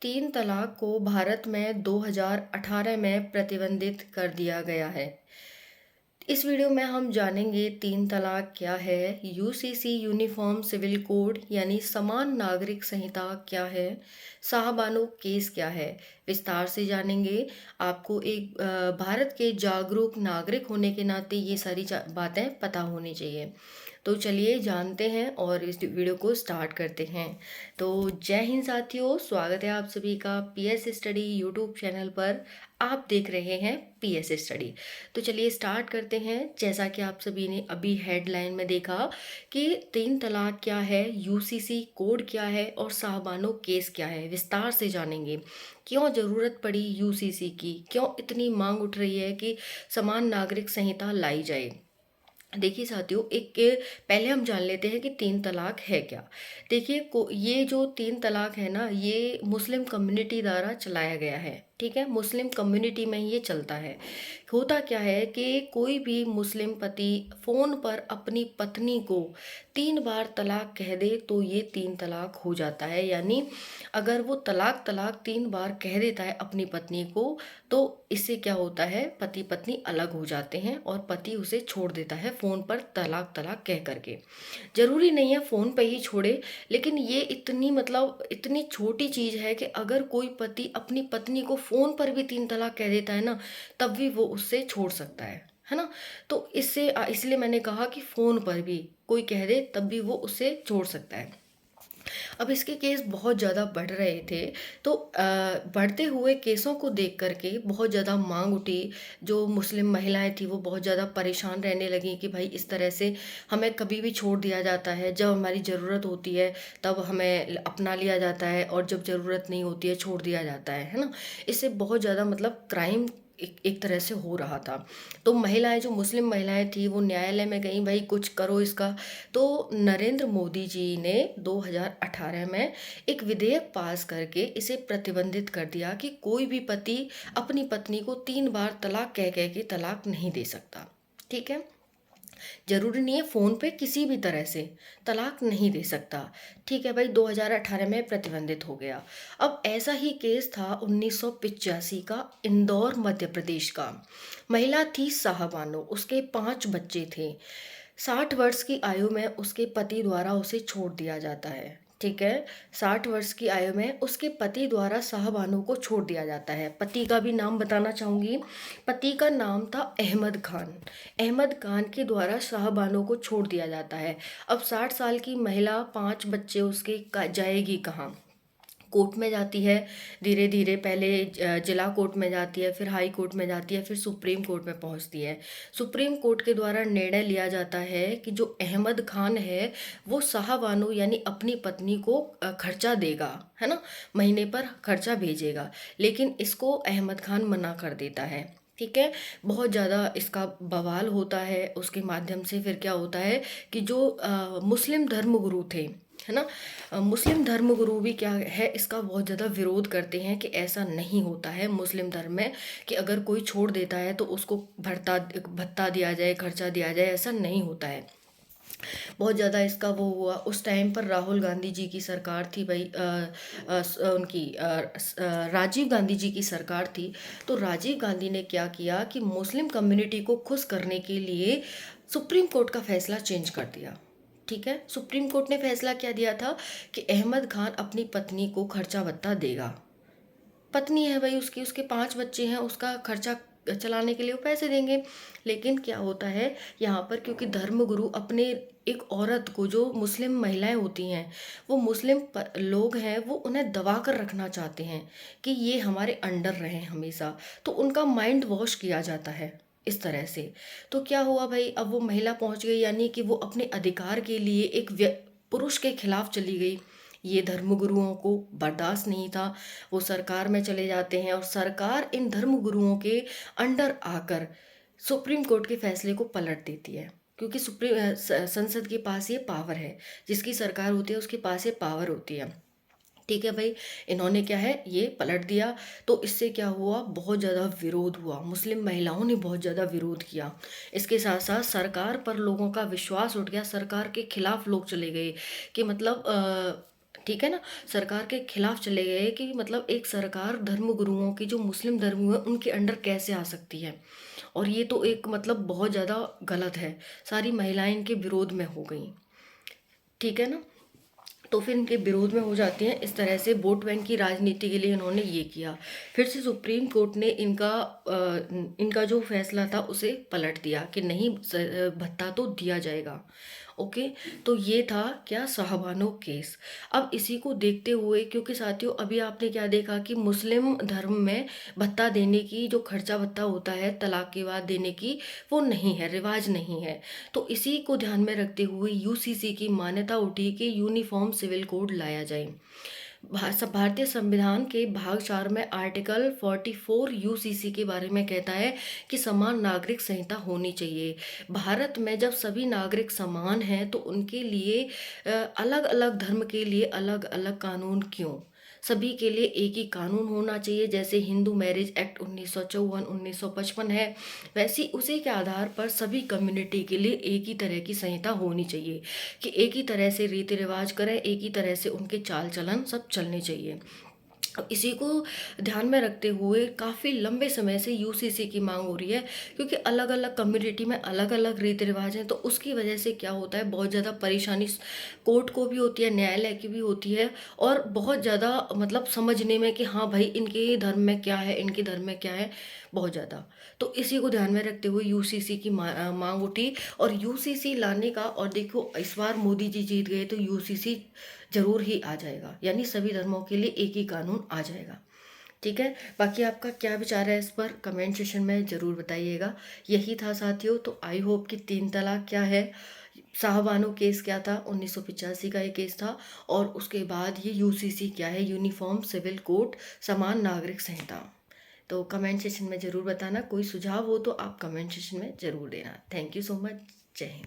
तीन तलाक को भारत में 2018 में प्रतिबंधित कर दिया गया है। इस वीडियो में हम जानेंगे तीन तलाक क्या है, यूसीसी यूनिफॉर्म सिविल कोड यानी समान नागरिक संहिता क्या है, शाहबानो केस क्या है। विस्तार से जानेंगे। आपको एक भारत के जागरूक नागरिक होने के नाते ये सारी बातें पता होनी चाहिए। तो चलिए जानते हैं और इस वीडियो को स्टार्ट करते हैं। तो जय हिंद साथियों, स्वागत है आप सभी का पीएस स्टडी यूट्यूब चैनल पर। आप देख रहे हैं पीएस स्टडी। तो चलिए स्टार्ट करते हैं। जैसा कि आप सभी ने अभी हेडलाइन में देखा कि तीन तलाक क्या है, यूसीसी कोड क्या है और साहबानो केस क्या है, विस्तार से जानेंगे। क्यों ज़रूरत पड़ी यूसीसी की, क्यों इतनी मांग उठ रही है कि समान नागरिक संहिता लाई जाए। देखिए साथियों, एक के पहले हम जान लेते हैं कि तीन तलाक है क्या। देखिए ये जो तीन तलाक है ना, ये मुस्लिम कम्युनिटी द्वारा चलाया गया है। ठीक है, मुस्लिम कम्युनिटी में ही ये चलता है। होता क्या है कि कोई भी मुस्लिम पति फ़ोन पर अपनी पत्नी को तीन बार तलाक कह दे तो ये तीन तलाक हो जाता है। यानी अगर वो तलाक तलाक तीन बार कह देता है अपनी पत्नी को, तो इससे क्या होता है, पति पत्नी अलग हो जाते हैं और पति उसे छोड़ देता है फ़ोन पर तलाक तलाक कह करके। ज़रूरी नहीं है फ़ोन पे ही छोड़े, लेकिन ये इतनी इतनी छोटी चीज़ है कि अगर कोई पति अपनी पत्नी को फ़ोन पर भी तीन तलाक कह देता है ना, तब भी वो उससे छोड़ सकता है ना। तो इसलिए मैंने कहा कि फ़ोन पर भी कोई कह दे तब भी वो उससे छोड़ सकता है। अब इसके केस बहुत ज़्यादा बढ़ रहे थे, तो बढ़ते हुए केसों को देख करके बहुत ज़्यादा मांग उठी। जो मुस्लिम महिलाएं थी वो बहुत ज़्यादा परेशान रहने लगी कि भाई इस तरह से हमें कभी भी छोड़ दिया जाता है, जब हमारी ज़रूरत होती है तब हमें अपना लिया जाता है और जब ज़रूरत नहीं होती है छोड़ दिया जाता है ना। इससे बहुत ज़्यादा क्राइम एक तरह से हो रहा था। तो महिलाएं, जो मुस्लिम महिलाएं थी, वो न्यायालय में गई, भाई कुछ करो इसका। तो नरेंद्र मोदी जी ने 2018 में एक विधेयक पास करके इसे प्रतिबंधित कर दिया कि कोई भी पति अपनी पत्नी को तीन बार तलाक कह कह के तलाक नहीं दे सकता। ठीक है, जरूरी नहीं है फ़ोन पे किसी भी तरह से तलाक नहीं दे सकता। ठीक है भाई, 2018 में प्रतिबंधित हो गया। अब ऐसा ही केस था 1985 का, इंदौर मध्य प्रदेश का। महिला थी शाहबानो, उसके 5 बच्चे थे। 60 वर्ष की आयु में उसके पति द्वारा उसे छोड़ दिया जाता है। ठीक है, 60 वर्ष की आयु में उसके पति द्वारा शाहबानो को छोड़ दिया जाता है। पति का भी नाम बताना चाहूँगी। पति का नाम था अहमद खान। अहमद खान के द्वारा शाहबानो को छोड़ दिया जाता है। अब 60 साल की महिला, 5 बच्चे उसके, जाएगी कहाँ। कोर्ट में जाती है, धीरे धीरे पहले जिला कोर्ट में जाती है, फिर हाई कोर्ट में जाती है, फिर सुप्रीम कोर्ट में पहुंचती है। सुप्रीम कोर्ट के द्वारा निर्णय लिया जाता है कि जो अहमद खान है वो शाहबानो यानी अपनी पत्नी को खर्चा देगा, है ना, महीने पर खर्चा भेजेगा। लेकिन इसको अहमद खान मना कर देता है। ठीक है, बहुत ज़्यादा इसका बवाल होता है। उसके माध्यम से फिर क्या होता है कि जो मुस्लिम धर्मगुरु थे, है ना, मुस्लिम धर्मगुरु भी क्या है, इसका बहुत ज़्यादा विरोध करते हैं कि ऐसा नहीं होता है मुस्लिम धर्म में कि अगर कोई छोड़ देता है तो उसको भत्ता दिया जाए, खर्चा दिया जाए, ऐसा नहीं होता है। बहुत ज़्यादा इसका वो हुआ। उस टाइम पर राहुल गांधी जी की सरकार थी भाई, उनकी राजीव गांधी जी की सरकार थी। तो राजीव गांधी ने क्या किया कि मुस्लिम कम्युनिटी को खुश करने के लिए सुप्रीम कोर्ट का फैसला चेंज कर दिया। ठीक है, सुप्रीम कोर्ट ने फैसला क्या दिया था कि अहमद खान अपनी पत्नी को खर्चा भत्ता देगा। पत्नी है भाई उसकी, उसके 5 बच्चे हैं, उसका खर्चा चलाने के लिए वो पैसे देंगे। लेकिन क्या होता है यहाँ पर, क्योंकि धर्मगुरु अपने एक औरत को, जो मुस्लिम महिलाएं होती हैं, वो मुस्लिम लोग हैं, वो उन्हें दबा कर रखना चाहते हैं कि ये हमारे अंडर रहें हमेशा। तो उनका माइंड वॉश किया जाता है इस तरह से। तो क्या हुआ भाई, अब वो महिला पहुंच गई, यानी कि वो अपने अधिकार के लिए एक पुरुष के खिलाफ चली गई। ये धर्मगुरुओं को बर्दाश्त नहीं था। वो सरकार में चले जाते हैं और सरकार इन धर्मगुरुओं के अंडर आकर सुप्रीम कोर्ट के फैसले को पलट देती है। क्योंकि संसद के पास ये पावर है, जिसकी सरकार होती है उसके पास ये पावर होती है। ठीक है भाई, इन्होंने क्या है, ये पलट दिया। तो इससे क्या हुआ, बहुत ज़्यादा विरोध हुआ, मुस्लिम महिलाओं ने बहुत ज़्यादा विरोध किया। इसके साथ साथ सरकार पर लोगों का विश्वास उठ गया, सरकार के खिलाफ लोग चले गए कि ठीक है ना? सरकार के खिलाफ चले गए कि मतलब एक सरकार धर्मगुरुओं की, जो मुस्लिम धर्म है, उनके अंडर कैसे आ सकती है। और ये तो एक मतलब बहुत ज़्यादा गलत है। सारी महिलाएं इनके विरोध में हो गई, ठीक है ना? तो फिर इनके विरोध में हो जाती हैं। इस तरह से वोट बैंक की राजनीति के लिए इन्होंने ये किया। फिर से सुप्रीम कोर्ट ने इनका जो फैसला था उसे पलट दिया कि नहीं, भत्ता तो दिया जाएगा। ओके। तो ये था क्या, शाहबानो केस। अब इसी को देखते हुए, क्योंकि साथियों अभी आपने क्या देखा कि मुस्लिम धर्म में भत्ता देने की, जो खर्चा भत्ता होता है तलाक के बाद देने की, वो नहीं है, रिवाज नहीं है। तो इसी को ध्यान में रखते हुए यूसीसी की मान्यता उठी कि यूनिफॉर्म सिविल कोड लाया जाए। भारतीय संविधान के भाग 4 में आर्टिकल 44 यूसीसी के बारे में कहता है कि समान नागरिक संहिता होनी चाहिए। भारत में जब सभी नागरिक समान हैं तो उनके लिए अलग अलग धर्म के लिए अलग अलग कानून क्यों? सभी के लिए एक ही कानून होना चाहिए। जैसे हिंदू मैरिज एक्ट 1954 1955 है, वैसी उसी के आधार पर सभी कम्युनिटी के लिए एक ही तरह की संहिता होनी चाहिए कि एक ही तरह से रीति रिवाज करें, एक ही तरह से उनके चाल चलन सब चलने चाहिए। अब इसी को ध्यान में रखते हुए काफ़ी लंबे समय से यूसीसी की मांग हो रही है, क्योंकि अलग अलग कम्युनिटी में अलग अलग रीति रिवाज हैं। तो उसकी वजह से क्या होता है, बहुत ज़्यादा परेशानी कोर्ट को भी होती है, न्यायालय की भी होती है, और बहुत ज़्यादा मतलब समझने में कि हाँ भाई इनके धर्म में क्या है, इनके धर्म में क्या है, बहुत ज़्यादा। तो इसी को ध्यान में रखते हुए यूसीसी की मांग उठी, और यूसीसी लाने का, और देखो इस बार मोदी जी जीत गए तो यूसीसी जरूर ही आ जाएगा, यानी सभी धर्मों के लिए एक ही कानून आ जाएगा। ठीक है। बाकी आपका क्या विचार है इस पर कमेंट सेशन में ज़रूर बताइएगा। यही था साथियों, तो आई होप कि 3 तलाक क्या है, शाहबानो केस क्या था, 1985 का ये केस था, और उसके बाद ये यूसीसी क्या है, यूनिफॉर्म सिविल कोड, समान नागरिक संहिता। तो कमेंट सेशन में ज़रूर बताना, कोई सुझाव हो तो आप कमेंट सेशन में ज़रूर देना। Thank you so much. जय हिंद।